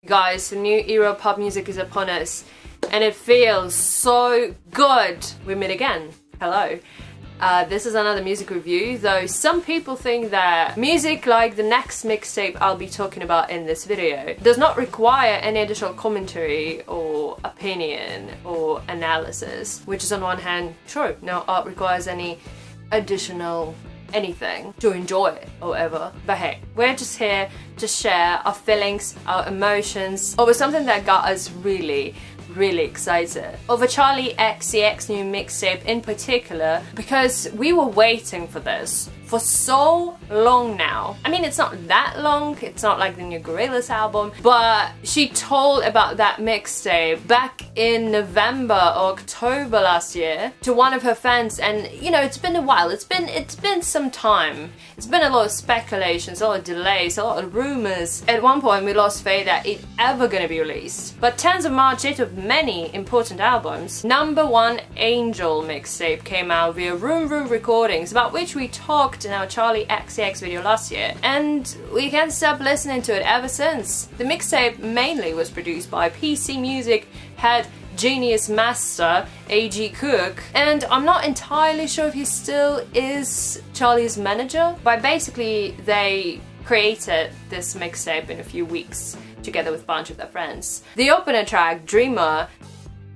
Guys, the new era of pop music is upon us, and it feels so good. We meet again. Hello. This is another music review, though some people think that music like the next mixtape I'll be talking about in this video does not require any additional commentary or opinion or analysis, which is on one hand true. No art requires any additional anything to enjoy it or whatever, but hey, we're just here to share our feelings, our emotions over something that got us really excited. Over Charli Xcx new mixtape in particular, because we were waiting for this for so long now. I mean, it's not that long, it's not like the new Gorillaz album, but she told about that mixtape back in November or October last year to one of her fans, and you know, it's been a while, it's been some time. It's been a lot of speculations, a lot of delays, a lot of rumors. At one point we lost faith that it's ever gonna be released. But 10th of March, it of many important albums, #1 Angel mixtape came out via Room recordings, about which we talked in our Charli Xcx video last year, and we can't stop listening to it ever since. The mixtape mainly was produced by PC Music head genius master A.G. Cook, and I'm not entirely sure if he still is Charli's manager, but basically they created this mixtape in a few weeks together with a bunch of their friends. The opener track, Dreamer,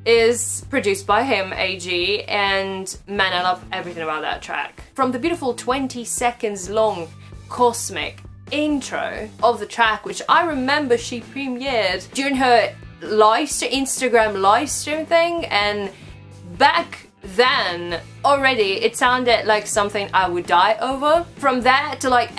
is produced by him, AG, and man, I love everything about that track. From the beautiful 20 seconds long cosmic intro of the track, which I remember she premiered during her Instagram live stream thing, and back then already it sounded like something I would die over. From that to like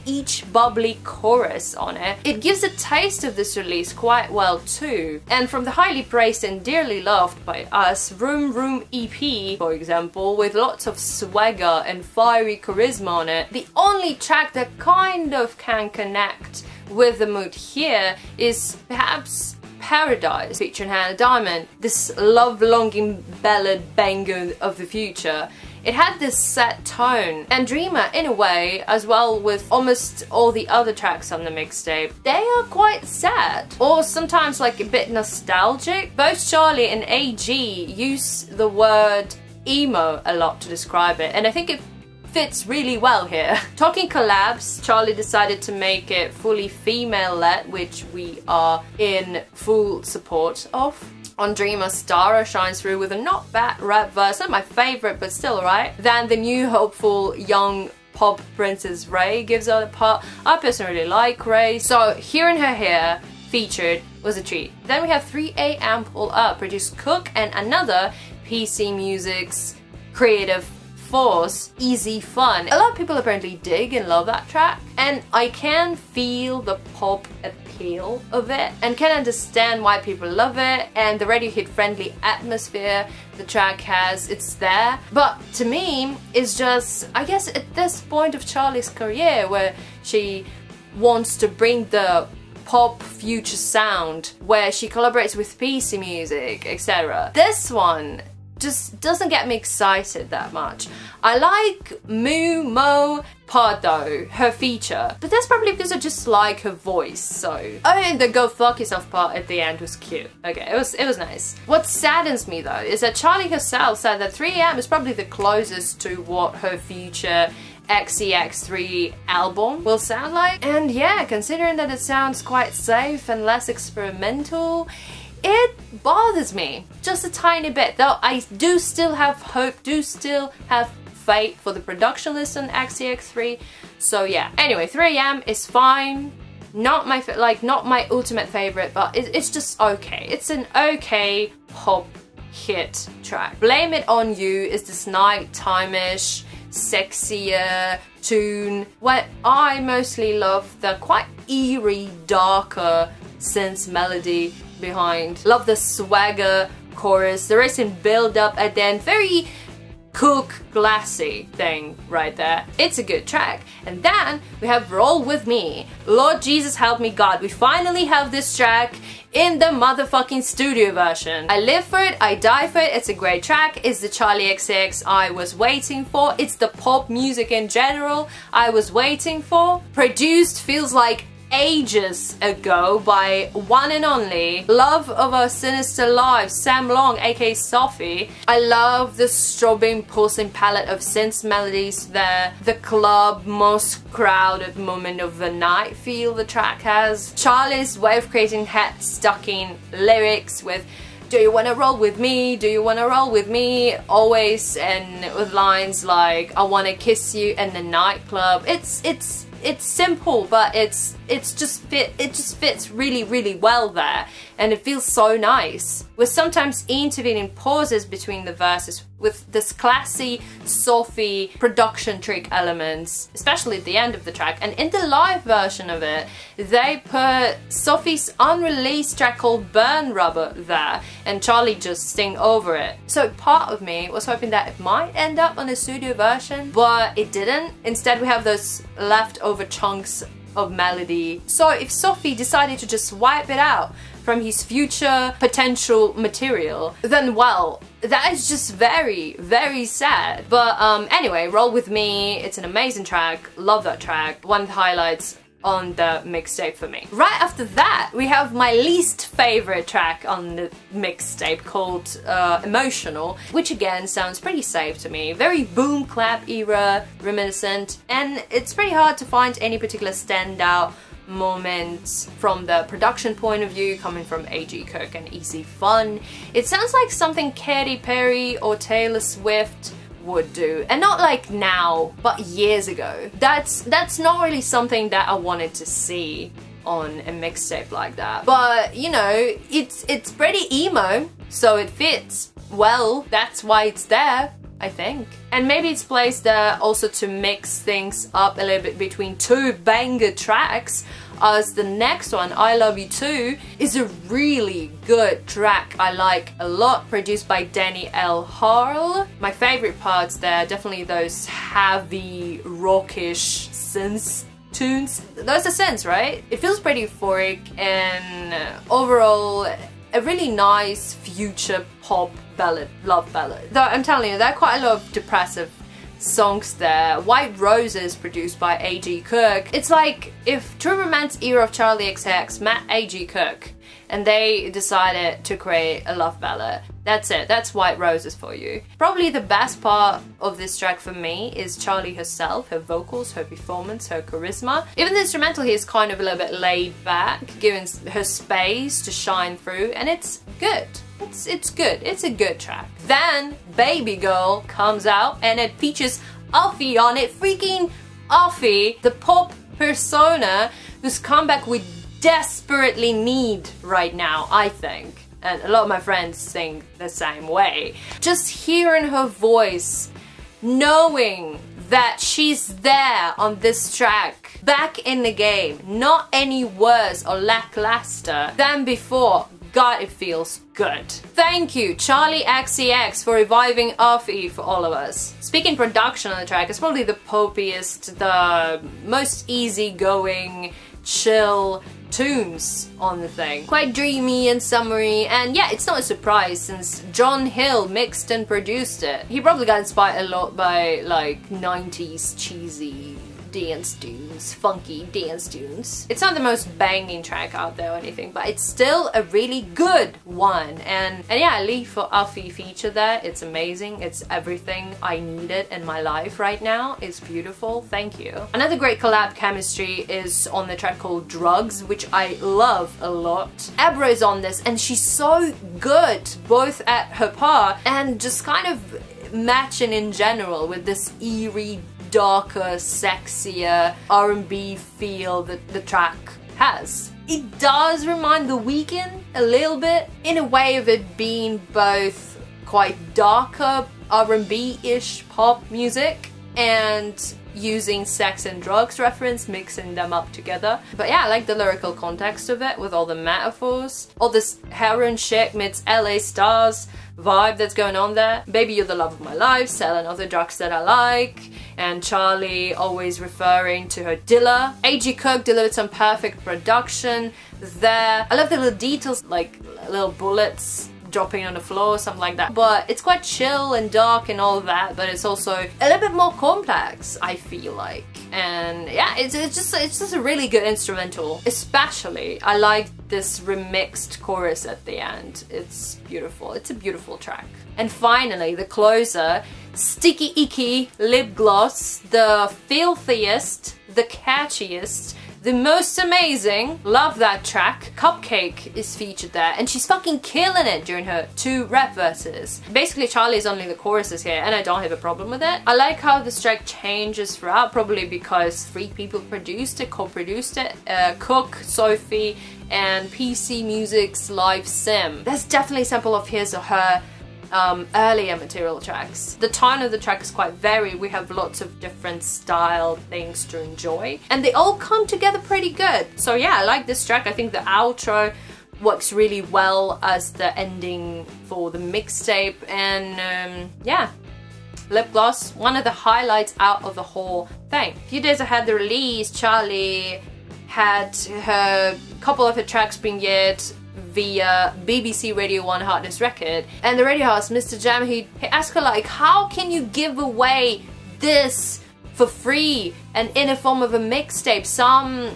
each bubbly chorus on it, it gives a taste of this release quite well too. And from the highly praised and dearly loved by us Room EP, for example, with lots of swagger and fiery charisma on it, the only track that kind of can connect with the mood here is perhaps Paradise, featuring Hannah Diamond, this love-longing ballad banger of the future. It had this sad tone, and Dreamer, in a way, as well with almost all the other tracks on the mixtape, they are quite sad, or sometimes like a bit nostalgic. Both Charli and AG use the word emo a lot to describe it, and I think it fits really well here. Talking collabs, Charli decided to make it fully female-led, which we are in full support of. On Dreamer, Stara shines through with a not bad rap verse, not my favourite but still alright. Then the new hopeful young pop princess RAYE gives out a part. I personally really like RAYE, so hearing her here featured was a treat. Then we have 3 AM Pull Up, produced Cook and another PC Music's creative force, Easy Fun. A lot of people apparently dig and love that track, and I can feel the pop appeal of it and can understand why people love it, and the radio hit friendly atmosphere the track has, it's there. But to me, it's just, I guess at this point of Charli's career where she wants to bring the pop future sound, where she collaborates with PC Music, etc. This one just doesn't get me excited that much. I like Mo part though, her feature, but that's probably because I just like her voice, so. Oh, and the go fuck yourself part at the end was cute. Okay, it was nice. What saddens me though is that Charli herself said that 3 AM is probably the closest to what her future XCX3 album will sound like. And yeah, considering that it sounds quite safe and less experimental, it bothers me just a tiny bit, though I do still have hope, do still have faith for the production list on XCX3. So yeah. Anyway, 3 AM is fine. Not my not my ultimate favorite, but it's just okay. It's an okay pop hit track. Blame It On You is this nighttime-ish, sexier tune where I mostly love the quite eerie, darker synth melody behind. Love the swagger chorus, the racing build up at the end, very Cook glassy thing right there. It's a good track. And then we have Roll With Me. Lord Jesus help me God, we finally have this track in the motherfucking studio version. I live for it, I die for it, it's a great track. It's the Charli Xcx I was waiting for. It's the pop music in general I was waiting for. Produced feels like ages ago by one and only Love of Our Sinister Lives, Sam Long, aka Sophie. I love the strobing, pulsing palette of synth melodies there, the club, most crowded moment of the night feel the track has, Charli's way of creating head-stucking lyrics with "Do you wanna roll with me? Do you wanna roll with me?" always, and with lines like "I wanna kiss you in the nightclub." It's simple, but it just fits really well there, and it feels so nice. With sometimes intervening pauses between the verses with this classy Sophie production trick elements, especially at the end of the track. And in the live version of it, they put Sophie's unreleased track called Burn Rubber there, and Charli just sing over it. So part of me was hoping that it might end up on a studio version, but it didn't. Instead, we have those leftover chunks of melody. So if Sophie decided to just wipe it out from his future potential material, then well, that is just very sad. But anyway, Roll With Me, it's an amazing track, love that track, one of the highlights on the mixtape for me. Right after that, we have my least favorite track on the mixtape called Emotional, which again sounds pretty safe to me. Very boom clap era reminiscent, and it's pretty hard to find any particular standout moments from the production point of view coming from ABRA and Easy Fun. It sounds like something Katy Perry or Taylor Swift would do, and not like now, but years ago. That's not really something that I wanted to see on a mixtape like that. But you know, it's pretty emo, so it fits well. That's why it's there, I think. And maybe it's placed there also to mix things up a little bit between two banger tracks, as the next one, I Love You Too, is a really good track I like a lot, produced by Danny L. HARLE. My favorite parts there, definitely those heavy, rockish synth tunes. Those are synths, right? It feels pretty euphoric, and overall a really nice future pop ballad, love ballad. Though I'm telling you, there are quite a lot of depressive songs there. White Roses, produced by ABRA. It's like if True Romance era of Charli Xcx met ABRA and they decided to create a love ballad. That's it, that's White Roses for you. Probably the best part of this track for me is Charli herself, her vocals, her performance, her charisma. Even the instrumental here is kind of a little bit laid back, giving her space to shine through, and it's good. It's good. It's a good track. Then Baby Girl comes out and it features UFFIE on it. Freaking UFFIE, the pop persona whose comeback we desperately need right now, I think. And a lot of my friends think the same way. Just hearing her voice, knowing that she's there on this track, back in the game, not any worse or lackluster than before. God, it feels good. Thank you, Charli Xcx, for reviving UFFIE for all of us. Speaking production on the track, it's probably the popiest, the most easygoing, chill tunes on the thing. Quite dreamy and summery, and yeah, it's not a surprise since JOHN HILL mixed and produced it. He probably got inspired a lot by like 90s cheesy dance tunes, funky dance tunes. It's not the most banging track out there or anything, but it's still a really good one. And yeah, leave for UFFIE feature there. It's amazing. It's everything I needed in my life right now. It's beautiful. Thank you. Another great collab chemistry is on the track called Drugs, which I love a lot. ABRA is on this, and she's so good both at her part and just kind of matching in general with this eerie, darker, sexier R&B feel that the track has. It does remind The Weeknd a little bit, in a way of it being both quite darker R&B-ish pop music and using sex and drugs reference, mixing them up together. But yeah, I like the lyrical context of it with all the metaphors, all this heroin shit meets LA stars vibe that's going on there. Baby, you're the love of my life, selling all the drugs that I like, and Charli always referring to her dealer. ABRA delivered some perfect production there. I love the little details, like little bullets dropping on the floor, something like that. But it's quite chill and dark and all that, but it's also a little bit more complex, I feel like. And yeah, it's just a really good instrumental. Especially, I like this remixed chorus at the end. It's beautiful. It's a beautiful track. And finally, the closer, Sticky Icky Lip Gloss, the filthiest, the catchiest, the most amazing, love that track. CUPCAKKE is featured there and she's fucking killing it during her 2 rap verses. Basically Charli is only the choruses here and I don't have a problem with it. I like how this track changes throughout, probably because 3 people produced it, co-produced it. Cook, Sophie and PC Music's Live Sim. There's definitely a sample of his or her earlier material tracks. The tone of the track is quite varied. We have lots of different style things to enjoy and they all come together pretty good. So yeah, I like this track. I think the outro works really well as the ending for the mixtape and yeah, Lip Gloss, one of the highlights out of the whole thing. A few days ahead of the release, Charli had her couple of her tracks premiered via BBC Radio 1 Hardness Record, and the radio host, Mr. Jam, he asked her like, how can you give away this for free and in a form of a mixtape? Some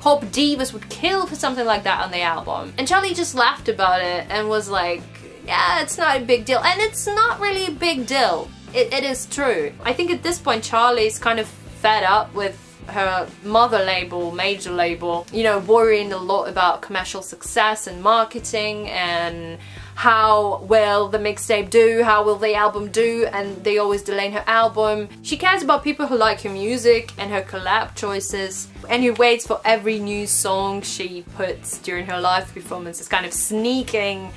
pop divas would kill for something like that on the album. And Charli just laughed about it and was like, yeah, it's not a big deal. And it's not really a big deal. It is true. I think at this point Charli's kind of fed up with her mother label, major label, you know, worrying a lot about commercial success and marketing and how will the mixtape do, how will the album do, and they always delaying her album. She cares about people who like her music and her collab choices, and who waits for every new song she puts during her live performances, kind of sneaking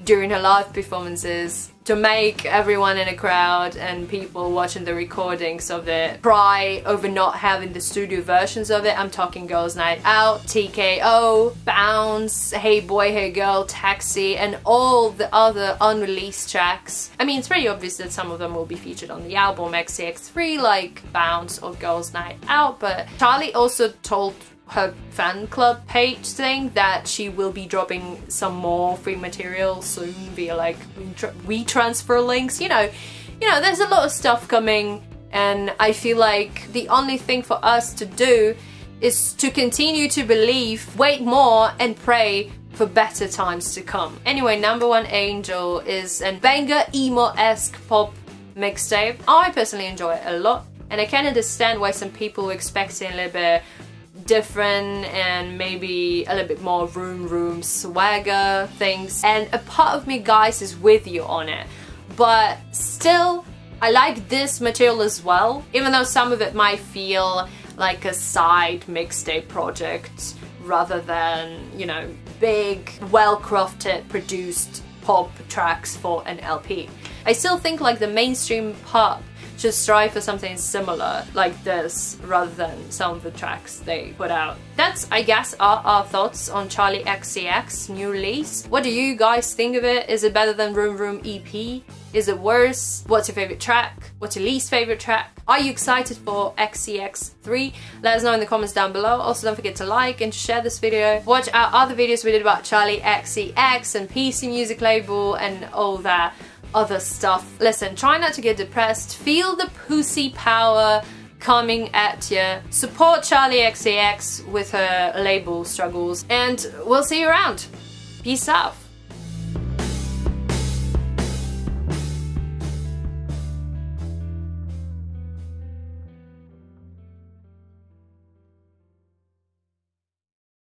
during her live performances to make everyone in a crowd and people watching the recordings of it cry over not having the studio versions of it. I'm talking Girls Night Out, TKO, Bounce, Hey Boy, Hey Girl, Taxi, and all the other unreleased tracks. I mean, it's pretty obvious that some of them will be featured on the album XCX3, like Bounce or Girls Night Out, but Charli also told her fan club page thing that she will be dropping some more free material soon via like WeTransfer links. You know, there's a lot of stuff coming, and I feel like the only thing for us to do is to continue to believe, wait more, and pray for better times to come. Anyway, Number One Angel is a banger emo-esque pop mixtape. I personally enjoy it a lot, and I can understand why some people were expecting a little bit different and maybe a little bit more room swagger things, and a part of me, guys, is with you on it, but still I like this material as well, even though some of it might feel like a side mixtape project rather than, you know, big, well-crafted, produced pop tracks for an LP. I still think like the mainstream pop should strive for something similar like this rather than some of the tracks they put out. That's, I guess, our thoughts on Charli XCX new release. What do you guys think of it? Is it better than Room Room EP? Is it worse? What's your favorite track? What's your least favorite track? Are you excited for XCX3? Let us know in the comments down below. Also, don't forget to like and to share this video. Watch our other videos we did about Charli XCX and PC Music label and all that other stuff. Listen, try not to get depressed. Feel the pussy power coming at you. Support Charli XCX with her label struggles, and we'll see you around. Peace out.